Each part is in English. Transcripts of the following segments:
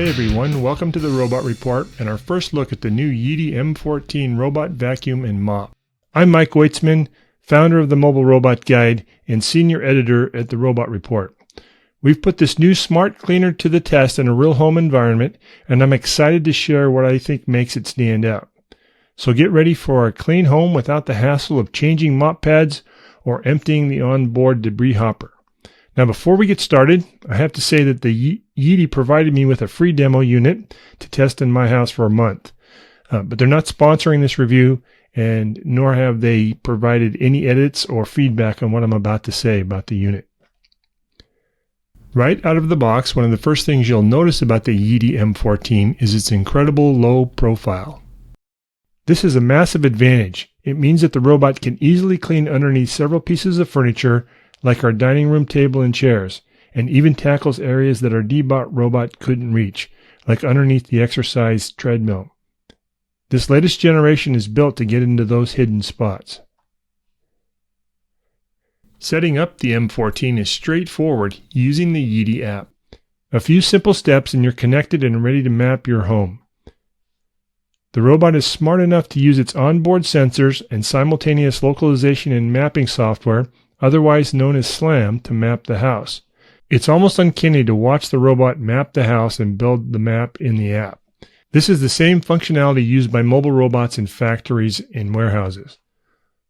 Hey everyone, welcome to the Robot Report and our first look at the new Yeedi M14 robot vacuum and mop. I'm Mike Weitzman, founder of the Mobile Robot Guide and senior editor at the Robot Report. We've put this new smart cleaner to the test in a real home environment, and I'm excited to share what I think makes it stand out. So get ready for a clean home without the hassle of changing mop pads or emptying the onboard debris hopper. Now, before we get started, I have to say that the Yeedi provided me with a free demo unit to test in my house for a month. But they're not sponsoring this review, and nor have they provided any edits or feedback on what I'm about to say about the unit. Right out of the box, one of the first things you'll notice about the Yeedi M14 is its incredible low profile. This is a massive advantage. It means that the robot can easily clean underneath several pieces of furniture, like our dining room table and chairs, and even tackles areas that our D-Bot robot couldn't reach, like underneath the exercise treadmill. This latest generation is built to get into those hidden spots. Setting up the M14 is straightforward using the Yeedi app. A few simple steps and you're connected and ready to map your home. The robot is smart enough to use its onboard sensors and simultaneous localization and mapping software, otherwise known as SLAM, to map the house. It's almost uncanny to watch the robot map the house and build the map in the app. This is the same functionality used by mobile robots in factories and warehouses.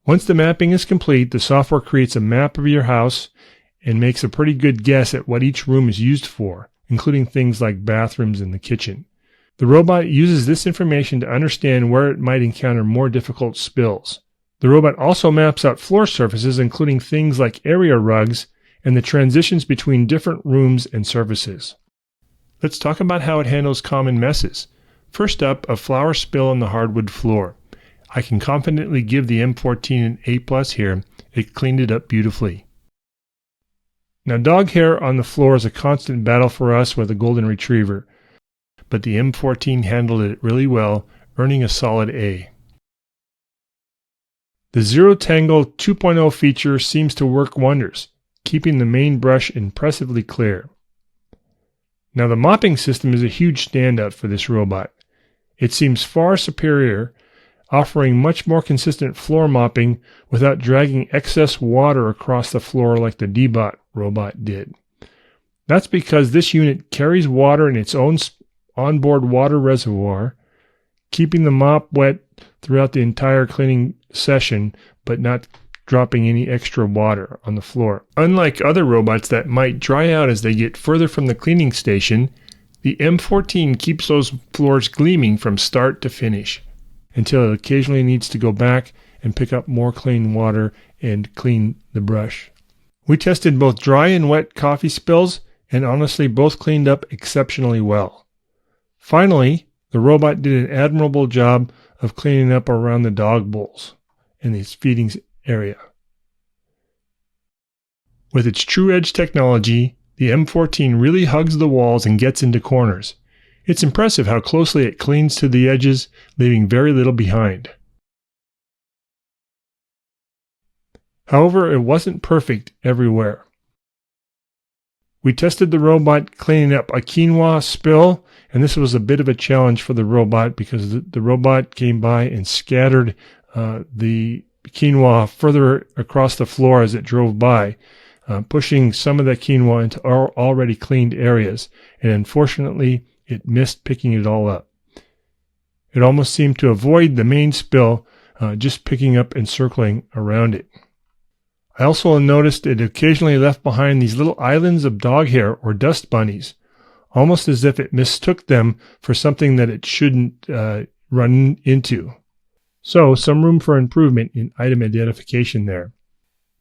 Once the mapping is complete, the software creates a map of your house and makes a pretty good guess at what each room is used for, including things like bathrooms and the kitchen. The robot uses this information to understand where it might encounter more difficult spills. The robot also maps out floor surfaces, including things like area rugs and the transitions between different rooms and surfaces. Let's talk about how it handles common messes. First up, a flour spill on the hardwood floor. I can confidently give the M14 an A+ here. It cleaned it up beautifully. Now, dog hair on the floor is a constant battle for us with a golden retriever, but the M14 handled it really well, earning a solid A. The Zero Tangle 2.0 feature seems to work wonders, keeping the main brush impressively clear. Now, the mopping system is a huge standout for this robot. It seems far superior, offering much more consistent floor mopping without dragging excess water across the floor like the D-Bot robot did. That's because this unit carries water in its own onboard water reservoir, keeping the mop wet throughout the entire cleaning session, but not dropping any extra water on the floor. Unlike other robots that might dry out as they get further from the cleaning station, the M14 keeps those floors gleaming from start to finish, until it occasionally needs to go back and pick up more clean water and clean the brush. We tested both dry and wet coffee spills, and honestly both cleaned up exceptionally well. Finally, the robot did an admirable job of cleaning up around the dog bowls in its feeding area. With its true edge technology, the M14 really hugs the walls and gets into corners. It's impressive how closely it cleans to the edges, leaving very little behind. However, it wasn't perfect everywhere. We tested the robot cleaning up a quinoa spill, and this was a bit of a challenge for the robot because the robot came by and scattered the quinoa further across the floor as it drove by, pushing some of the quinoa into already cleaned areas, and unfortunately it missed picking it all up. It almost seemed to avoid the main spill, just picking up and circling around it. I also noticed it occasionally left behind these little islands of dog hair or dust bunnies, almost as if it mistook them for something that it shouldn't run into. So, some room for improvement in item identification there.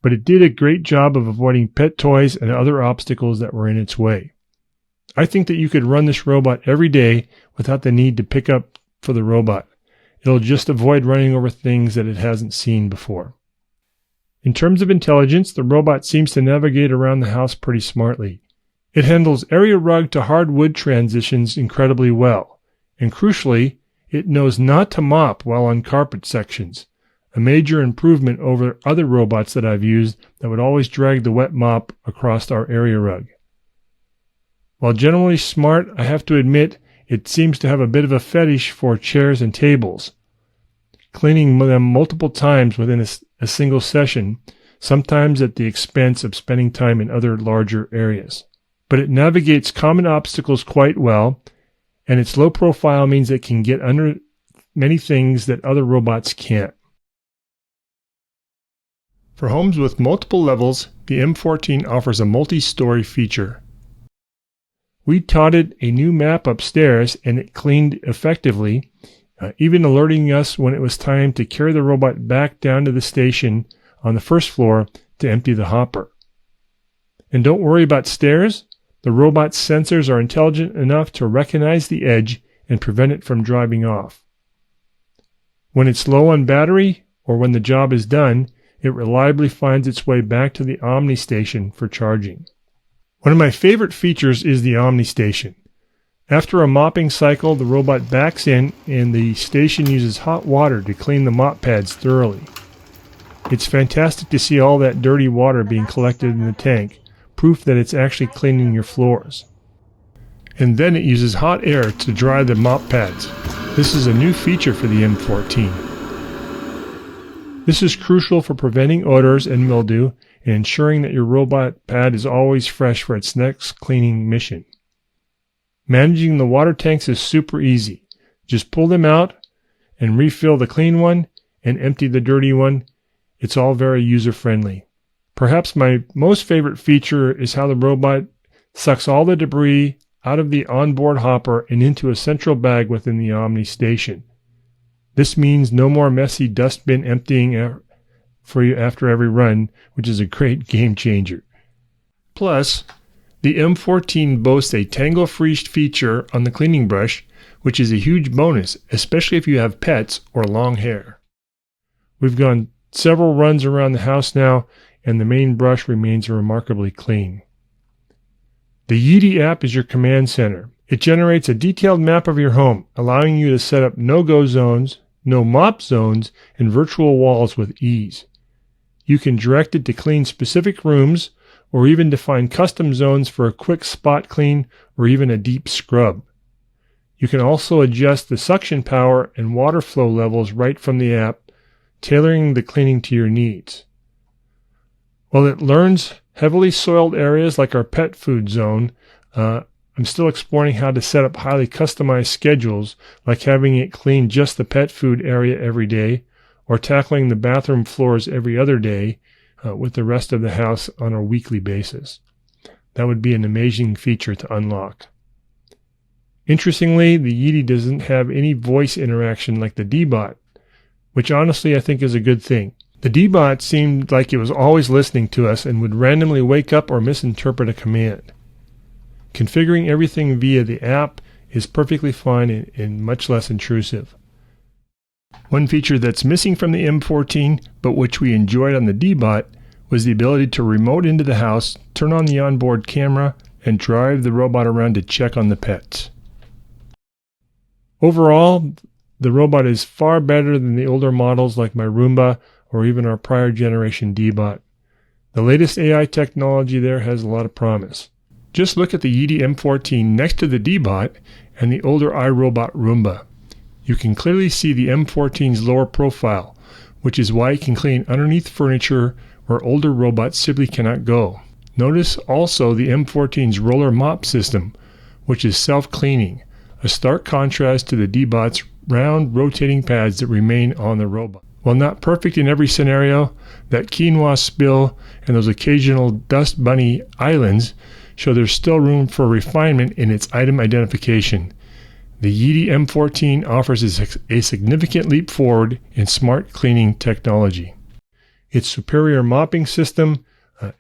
But it did a great job of avoiding pet toys and other obstacles that were in its way. I think that you could run this robot every day without the need to pick up for the robot. It'll just avoid running over things that it hasn't seen before. In terms of intelligence, the robot seems to navigate around the house pretty smartly. It handles area rug to hardwood transitions incredibly well, and crucially, it knows not to mop while on carpet sections, a major improvement over other robots that I've used that would always drag the wet mop across our area rug. While generally smart, I have to admit it seems to have a bit of a fetish for chairs and tables, cleaning them multiple times within a single session, sometimes at the expense of spending time in other larger areas. But it navigates common obstacles quite well, and its low profile means it can get under many things that other robots can't. For homes with multiple levels, the M14 offers a multi-story feature. We taught it a new map upstairs, and it cleaned effectively, even alerting us when it was time to carry the robot back down to the station on the first floor to empty the hopper. And don't worry about stairs. The robot's sensors are intelligent enough to recognize the edge and prevent it from driving off. When it's low on battery, or when the job is done, it reliably finds its way back to the Omni Station for charging. One of my favorite features is the Omni Station. After a mopping cycle, the robot backs in and the station uses hot water to clean the mop pads thoroughly. It's fantastic to see all that dirty water being collected in the tank, proof that it's actually cleaning your floors. And then it uses hot air to dry the mop pads. This is a new feature for the M14. This is crucial for preventing odors and mildew and ensuring that your robot pad is always fresh for its next cleaning mission. Managing the water tanks is super easy. Just pull them out and refill the clean one and empty the dirty one. It's all very user-friendly. Perhaps my most favorite feature is how the robot sucks all the debris out of the onboard hopper and into a central bag within the Omni Station. This means no more messy dustbin emptying for you after every run, which is a great game changer. Plus, the M14 boasts a tangle-free feature on the cleaning brush, which is a huge bonus, especially if you have pets or long hair. We've gone several runs around the house now, and the main brush remains remarkably clean. The Yeedi app is your command center. It generates a detailed map of your home, allowing you to set up no-go zones, no mop zones, and virtual walls with ease. You can direct it to clean specific rooms, or even define custom zones for a quick spot clean or even a deep scrub. You can also adjust the suction power and water flow levels right from the app, tailoring the cleaning to your needs. While it learns heavily soiled areas like our pet food zone, I'm still exploring how to set up highly customized schedules, like having it clean just the pet food area every day, or tackling the bathroom floors every other day, with the rest of the house on a weekly basis. That would be an amazing feature to unlock. Interestingly, the Yeedi doesn't have any voice interaction like the D-Bot, which honestly I think is a good thing. The D-Bot seemed like it was always listening to us and would randomly wake up or misinterpret a command. Configuring everything via the app is perfectly fine and much less intrusive. One feature that's missing from the M14, but which we enjoyed on the D-Bot, was the ability to remote into the house, turn on the onboard camera, and drive the robot around to check on the pets. Overall, the robot is far better than the older models like my Roomba or even our prior generation D-Bot. The latest AI technology there has a lot of promise. Just look at the Yeedi M14 next to the D-Bot and the older iRobot Roomba. You can clearly see the M14's lower profile, which is why it can clean underneath furniture where older robots simply cannot go. Notice also the M14's roller mop system, which is self-cleaning, a stark contrast to the D-Bot's round rotating pads that remain on the robot. While not perfect in every scenario, that quinoa spill and those occasional dust bunny islands show there's still room for refinement in its item identification. The Yeedi M14 offers a significant leap forward in smart cleaning technology. Its superior mopping system,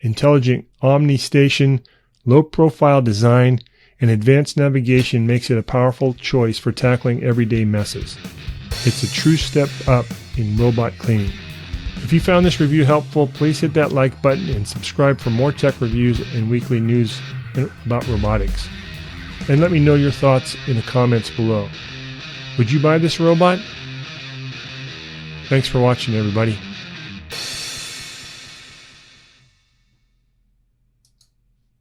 intelligent Omni Station, low-profile design, and advanced navigation makes it a powerful choice for tackling everyday messes. It's a true step up in robot cleaning. If you found this review helpful, please hit that like button and subscribe for more tech reviews and weekly news about robotics. And let me know your thoughts in the comments below. Would you buy this robot? Thanks for watching, everybody.